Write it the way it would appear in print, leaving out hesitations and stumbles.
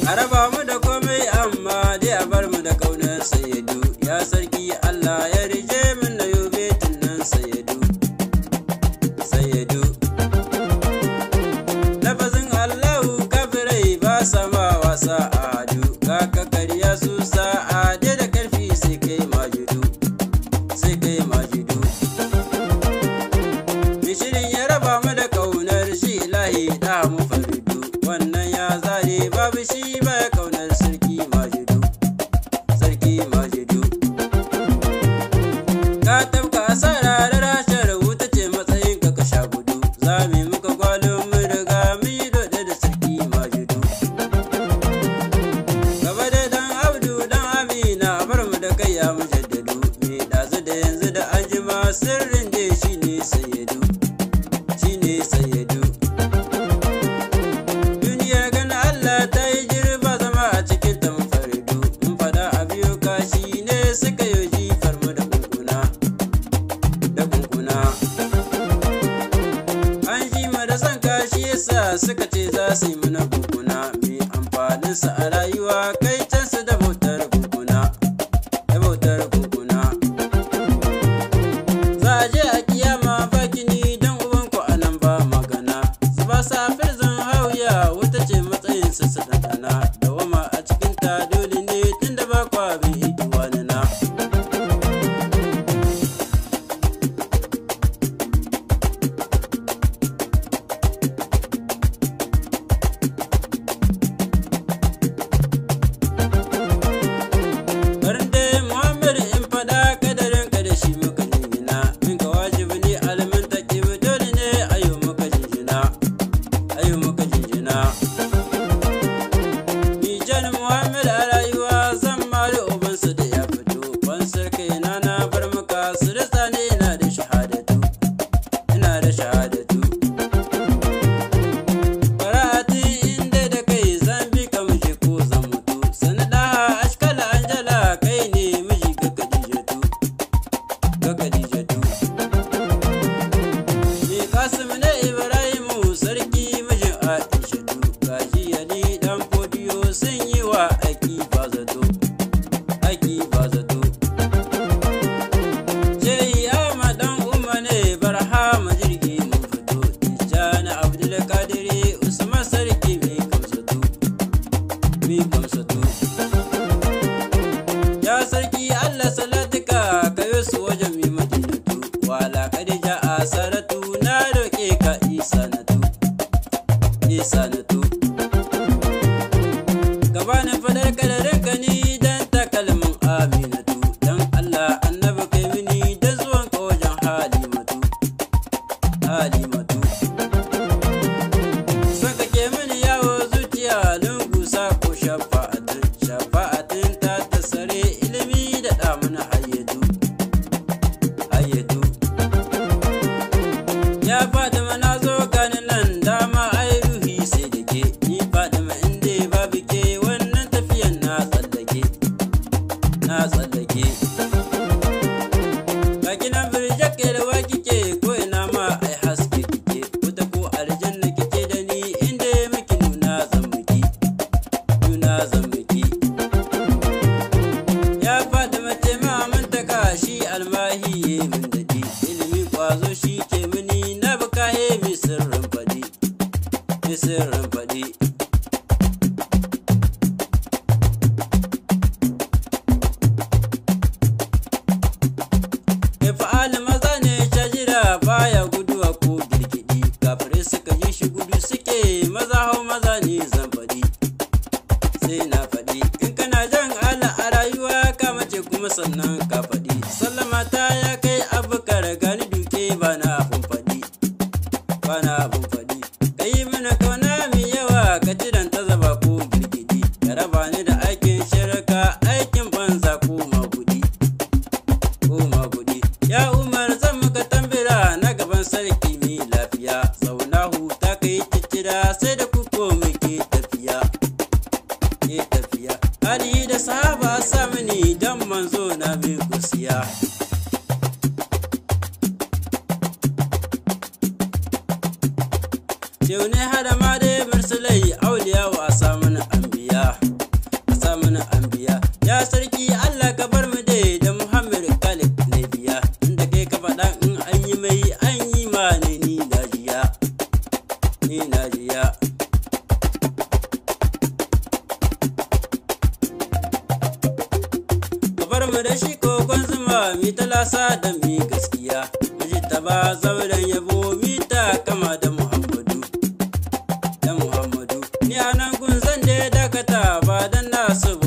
A raba mu da komai amma dai a bar mu da kaunar sayyadu. Ya sarki Allah ya rije min na yobe tunan sayyadu. Sayyadu lafazin Allahu kafirai ba sama wasa a adu. Kaka karya su sa'a dai da karfi sai kai majudu. Sai kai majudu. Bishirin ya raba mu da kaunar shi ilahi da mu faridu. Wannan ya zare babu shi baya kaunar sarki majudu. Sarki majudu ka tabka asara da rashar wuta ce matsayin ka sha gudu. Zami muka gwalo mu riga mu yi dode da sarki majudu. Gaba da dan abdu dan amina bar mu da kai ya mujaddadu. Me dazu da yanzu da anjima sirrin da shi ne sayyadu. Shi ne sayyadu. Duniyar gana Allah ta yi jirba zama a cikin ta mafaridu. Mun fada a biyu kashi ne suka yi jifar mu da kunkuna. Da kunkuna an ji ma da son kashi yasa suka ce za su yi mana kunkuna. Me amfaninsa a rayuwa kai can su da bautar kunkuna. Da bautar kunkuna za a je a kiyama bakini don ubanku a nan ba magana. Zuba safir zan hauya wuta ce matsayin su ɗanɗana. Dawama a cikin ta dole ne tun da ba kwa bin ikiwani na. Barin dai Muhammad in faɗa kadarin ka da shi muka jinjina. In ka wajibi ne alamin taƙi dole ne ayo muka jinjina. Ayo muka jinjina. Nijar Muhammad a rayuwa zan mari ubansu da ya fito. Fansar kaina na bar maka su rasa ne ina da shahadatu. Ina da shahadatu. Bara'ati inda da kai zan bi ka muje ko zan mutu. Sanada ashkala anjala kai ne miji ga Khadijatu. Ga Khadijatu. Me Kasim ne Ibrahimu sarki mijin Aishatu. Gashi Ali dan Fodiyo sun yi wa aiki ba zato. Aiki ba zato. Shehi Ahmad dan Umma ne Barhama jirgi mun fito. Tijjani Abdulkadiri Usman sarki mi kamsatu. Mi kamsatu. Ya sarki Allah salatika kayo su wajen mi madinatu. Wala kadija a saratu na roƙe ka isanatu. Isanatu gabanin fadar kadarin ka ni dan takalmin aminatu. Dan Allah annabi kai mini da zuwan ka wajen halimatu. Halimatu son ka ke mini yawo zuciya lungu sako shafa'atin. Shafa'atin ta tasare ilimi da damuna hayyatu. Hayyatu ya Fatima na zo ganin nan dama ai ruhi sai da ke. Ni Fatima inda babu ke wannan tafiyan na tsallake. Na tsallake. Ga kinan birjak yalwa kike ko ina ma ai haske kike. Wuta ko aljanna kike da ni inda miki nuna zan miki. Nuna zan miki. Ya Fatima ce ma mantaka shi almahi ye min daɗi. Ilimi kwazo shi ke mini na bukaye mi sirrin faɗi. Mi sirrin faɗi. Ya fa'ali maza ne shajira baya guduwa ko girgidi. Kafirai suka yi shi gudu suke maza hau maza ne zan faɗi. Sai na faɗi in kana jan Allah a rayuwa ka mace kuma sannan ka faɗi. Sallama ta ya kai abubakar gani duke ba na abun faɗi. Ba na abun faɗi. Ka yi mana kauna mai yawa ka ci dan ta zaba ko girgidi. Ka raba ni da aikin shirka aikin banza ko magudi. Ko magudi. Ya Umar zan muka tambira na gaban sarki mai lafiya. Zauna huta ka yi ciccira sai da kuko muke tafiya. Ke tafiya. Ali da sahaba sa mini dan manzo na biyu. mi talasa da mi gaskiya miji ta ba zauren yabo mi ta kama da Muhammadu ni anan gun zan je dakata ba dan na so